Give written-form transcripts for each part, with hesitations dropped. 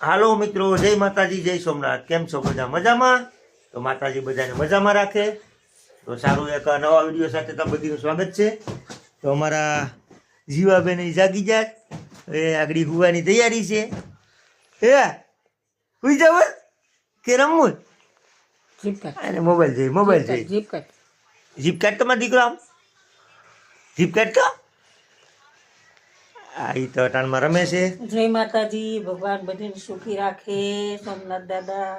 હાલો મિત્રો, જય માતાજી, જય સોમનાથ. કેમ છો બધા? મજામાં? તો માતાજી બધાને મજામાં રાખે. તો સારું, એક નવા વિડીયો સાથે તો બધીનું સ્વાગત છે. તો અમારા જીવાબેન જાગી જાય, એ આગળ હુવાની તૈયારી છે. હે હુઈ જાવ કે રમવું? અને મોબાઈલ જોઈ જીપ કાઢ તમારો દીકરો, આમ જીપ કાઢ તો. આ ઈ તો અટાણમાં રમે છે. જય માતાજી, ભગવાન બધાને સુખી રાખે. સોમનાથ દાદા,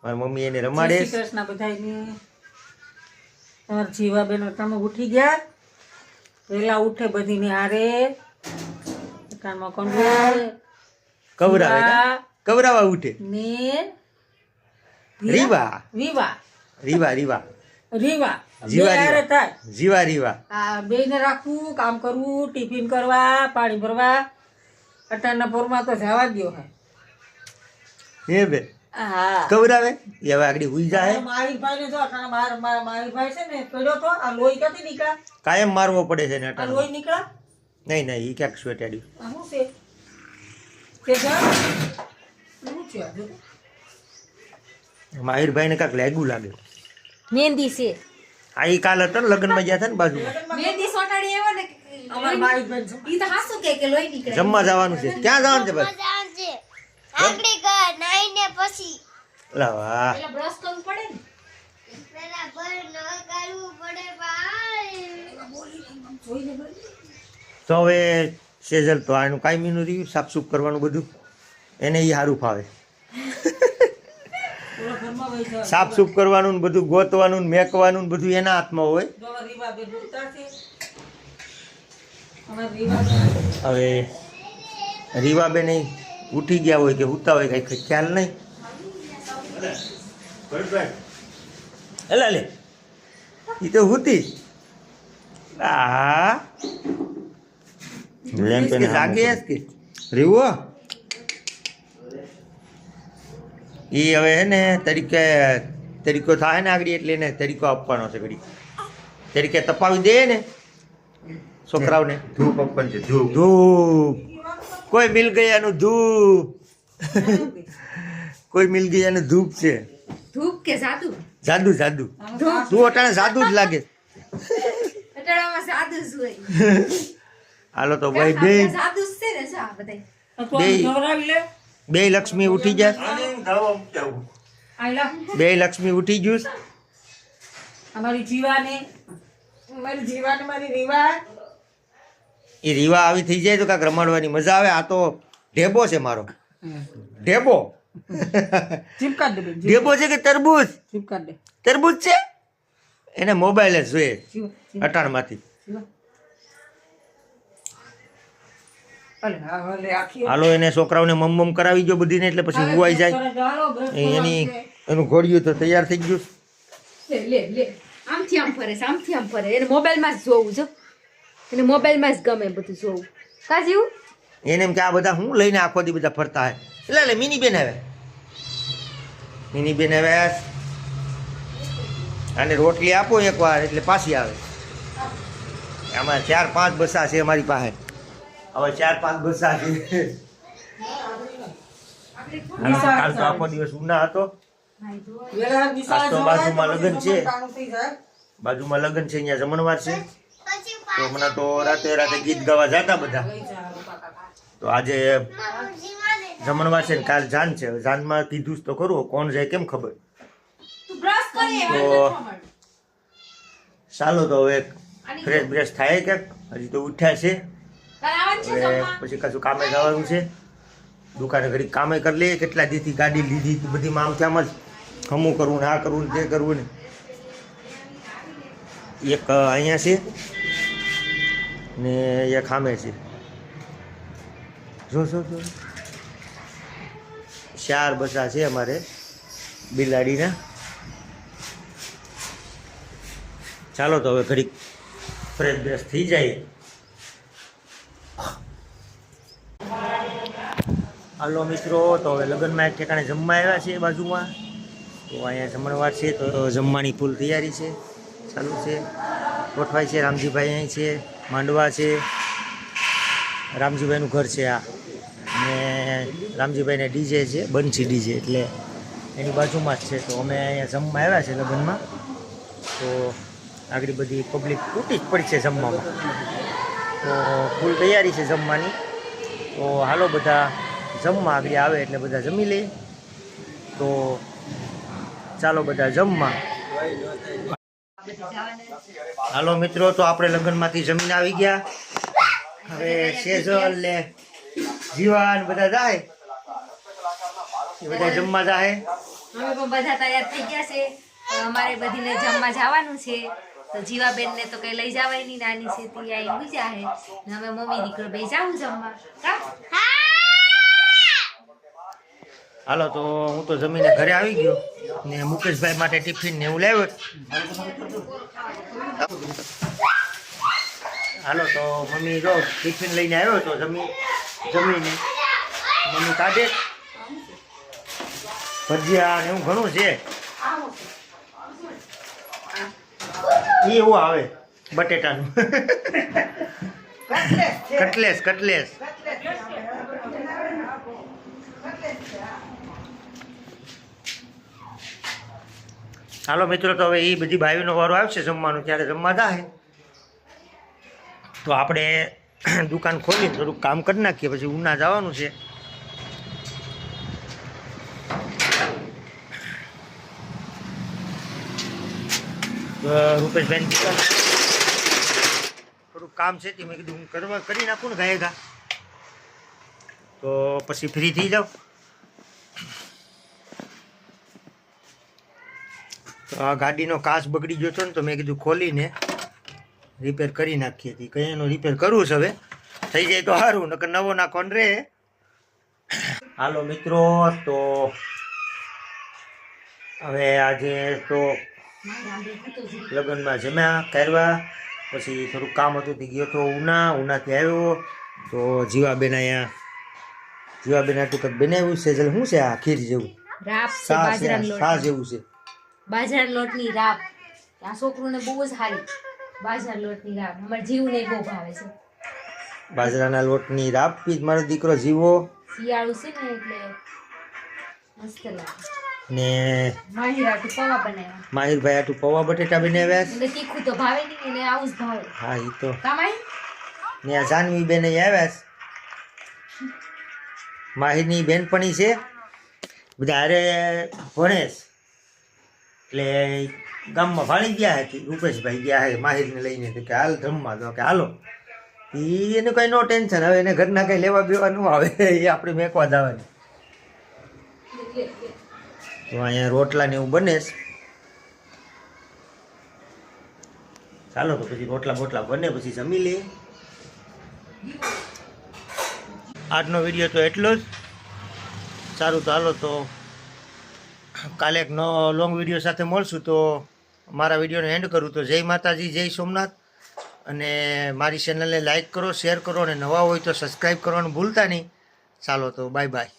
મારી મમ્મી એને રમાડે. જય શ્રી કૃષ્ણ બધાને. તમારા જીવાબેન અટાણમાં ઉઠી ગયા, વહેલા ઉઠે બધીને હારે. અટાણમાં કોણ કવરાવા ઉઠે ને રીવા રીવા રીવા રીવા રીવા જીવા બે હારે રીવા થાય. જીવા રીવા. આ બેયને રાખવું, કામ કરવું, ટિફિન કરવા, પાણી ભરવા. અટાણના પોરમાં તો જવા દ્યો હે. હે બે હા, કવરાવે એ હવે આગળ હુઈ જાય. માહીભાઈને જો અટાણે માહીભાઈ છે ને પડ્યો તો આ લોહી ક્યાંથી નીકળ્યા? કાયમ મારવો પડે છે ને આ અટાણે. લોહી નીકળ્યા? નહીં નહીં, ઈ ક્યાંક સ્વેટાડ્યું. આ શું છે? તે જા. શું છે આ જો? માહિરભાઈ ને કાંક લાગ્યું લાગે. મહેંદી છે. આ ઈ કાલ હતા ને લગ્નમાં ગયા હતા ને બાજુમાં. મહેંદી સોટાડી એવો ને અમાર માહીભાઈ છે. ઈ તો હાસુ કે લોહી નીકળે. જમવા જવાનું છે. ક્યાં જવાનું છે ભાઈ? આગળી ઘર નાઈને પછી લા વાહ. એટલે બ્રશ કરવું પડે ને. પેલા ભર ન કરવું પડે ભાઈ. તો હવે સેજલ તો આનું કાયમીનું રહ્યું, સાફસૂફ કરવાનું બધું એને ઈ સારું ફાવે. પૂરો ઘરમાં વહી જાય. સાફસૂફ કરવાનું ને બધું ગોતવાનું ને મેકવાનું ને બધું એના હાથમાં હોય. જો અમાર રીવાબેન ઉતારશે. અમાર રીવાબેન હવે રીવાબેન ઉઠી ગયા હોય કે ઉતા હોય કઈ ખ્યાલ નહીં. એલા લે ઈ તો હુતી. આ જાગે કે રીવો ઈ હવે હે ને તરીકો થાય ને આગળ એટલે એને તરીકો આપવાનો છે. ઘડી તરીકે તપાવી દે ને છોકરાઓને. ધૂપ આપવાનું છે, ધૂપ. ધૂપ, કોઈ મિલ ગયાનું ધૂપ, કોઈ મિલ ગયાનું ધૂપ છે. ધૂપ કે સાદુ? જાદુ જાદુ. તું અટાણે જાદુ જ લાગે. અટાણામાં સાદુ જ હોય. હાલો તો ભાઈ બે સાદુ જ છે ને સા બધાય. તો ખવડાવી લે. બે લક્ષ્મી ઉઠી જાય. આયલા બે લક્ષ્મી ઉઠી ગયું. અમારી જીવાને મારી રીવા. એ રીવા આવી થઈ જાય તો કાંઈક રમાડવાની મજા આવે. આ તો ઢેબો છે મારો, ઢેબો. ચીપકા દે બેન. ઢેબો છે કે તરબૂચ? ચીપકા દે. તરબૂચ છે. એને મોબાઈલ જ જોઈએ જીવા અટાણમાંથી. જીવા. અલે હા લે આખી હાલો એને છોકરાઓને મમ કરાવી ગયો બધીને એટલે પછી હુવાઈ જાય. એનું ઘોડિયું તો તૈયાર થઈ ગયું. લે આમથી આમ ફરે છે, આમથી આમ ફરે. એને મોબાઈલમાં જ જોવું જો. એને મોબાઈલમાં જ ગમે બધું જોવું. કા જીવું? એને એમ કે આ બધા હું લઈને આખો દી બધા ફરતા હે. એટલે મિની બેન આવે, મિની બેન આવે. અને રોટલી આપો એકવાર એટલે પાછી આવે. આમાં 4-5 બસા છે અમારી પાસે. હવે 4-5 બસા છે. કાલ તો આખો દિવસ ઉના હતો. આજ તો બાજુમાં લગ્ન છે, બાજુમાં લગ્ન છે, અહીંયા જમણવાર છે. તો હમણાં તો રાતે ગીત ગાવા જતા બધા. તો આજે જમણવાર છે ને કાલ જાન છે. જાનમાં કીધું જ તો ખરું, કોણ જાય કેમ ખબર. તું બ્રશ કરે તો ચાલો તો હવે ફ્રેશ બ્રેશ થાય કે હજી તો ઉઠ્યા છે. હવે પછી કશું કામે જવાનું છે. દુકાને ઘડી કામે કરી લઈએ. કેટલા દીથી ગાડી લીધી બધી આમથી આમ જ ખમું કરવું ને આ કરવું ને તે કરવું ને. એક અહીંયા છે ને એક સામે છે. જો 4 બસા છે અમારે બિલાડીના. ચાલો તો હવે ઘડીક ફ્રેશ બ્રેશ થઈ જાય. હાલો મિત્રો, તો હવે લગ્નમાં એક ઠેકાણે જમવા આવ્યા છે બાજુમાં. તો અહીંયા જમણવાર છે તો જમવાની ફૂલ તૈયારી છે, ચાલુ છે. ગોઠવાય છે. રામજીભાઈ અહીં છે, માંડવા છે, રામજીભાઈનું ઘર છે આ. અને રામજીભાઈને ડીજે છે, બંસી ડીજે, એટલે એની બાજુમાં જ છે. તો અમે અહીંયા જમવા આવ્યા છે લગ્નમાં. તો આગળ બધી પબ્લિક તૂટી જ પડી છે જમવામાં. તો ફૂલ તૈયારી છે જમવાની. તો હાલો બધા જમવા આગળ આવે એટલે બધા જમી લે. તો ચાલો બધા જમવા. હાલો મિત્રો, તો આપણે લગ્નમાંથી જમીને આવી ગયા. હવે સેજલ ને જીવાન બધા જાય, એ બધા જમવા જાય. અમે પણ બધા તૈયાર થઈ ગયા છે. અમારે બધીને જમવા જવાનું છે. તો જીવાબેનને તો કઈ લઈ જવાય નહીં, નાની છે તી અહીં બીજા હે. ને અમે મમ્મી દીકરો બે જાવું જમવા. હાલો, તો હું તો જમીને ઘરે આવી ગયો ને મુકેશભાઈ માટે ટિફિન ને એવું લાવ્યો. હાલો, તો મમ્મી જો ટિફિન લઈને આવ્યો તો જમીને મમ્મી કાઢે ભજીયા ને એવું ઘણું છે. એ એવું આવે બટેટાનું કટલેસ. હાલો મિત્રો, તો હવે એ બધી ભાઈઓનો વારો આવશે જમવાનું, ત્યારે જમવા જાય. તો આપણે દુકાન ખોલીને થોડુંક કામ કરી નાખીએ, પછી ઉના જવાનું છે. રૂપેશભાઈ દુકાન થોડુંક કામ છે તે મેં કીધું હું કરી નાખું ને ગાયગા, તો પછી ફ્રી થઈ જાઉં. તો આ ગાડીનો કાચ બગડી ગયો હતો ને, તો મેં કીધું ખોલીને રિપેર કરી નાખીએ હતી. કંઈ એનો રિપેર કરવું છે, હવે થઈ જાય તો સારું, નકર નવો નાખવાનો રે. હાલો મિત્રો, તો હવે આજે તો લગ્નમાં જમ્યા કરવા, પછી થોડુંક કામ હતું તે ગયો તો ઉનાથી આવ્યો. તો જીવાબેન ટૂંક બનાવ્યું છે. શું છે આ ખીર જેવું, છાશ જેવું છે, બાજરાના લોટની રાબ. આ છોકરોને બહુ જ સારી બાજરાના લોટની રાબ. અમારા જીવને બહુ ભાવે છે. બાજરાના લોટની રાબ પી મારો દીકરો જીવો. શિયાળું છે ને એટલે મસ્ત લાગે. ને માહિરભાઈ આટું પૌવા બટેટા બનાવ્યા છે. તીખું તો ભાવે નહીં, એને આવું જ ભાવે. હા, એ તો ને આ જાનવી બેન આવ્યા છે, માહિરની બેનપણી છે, બધા હારે ભણે છે. એટલે ગામમાં ભાળી ગયા હતી, રૂપેશભાઈ ગયા હે માહિરને લઈને, કે હાલ જમવા દો, કે હાલો. એનું કઈ નો ટેન્શન, હવે એને ઘરના કઈ લેવા બેવા ન આવે, એ આપણે મેકવા જવાની. તો અહીંયા રોટલા ને એવું બને છે. ચાલો, તો પછી રોટલા બોટલા બને પછી જમી લઈએ. આજનો વિડીયો તો એટલો જ. સારું, તો હાલો, તો કાલે એક લોંગ વિડીયો સાથે મળશું. તો મારા વિડીયોને એન્ડ કરું. તો જય માતાજી, જય સોમનાથ. અને મારી ચેનલને લાઈક કરો, શેર કરો, અને નવા હોય તો સબસ્ક્રાઈબ કરવાનું ભૂલતા નહીં. ચાલો, તો બાય બાય.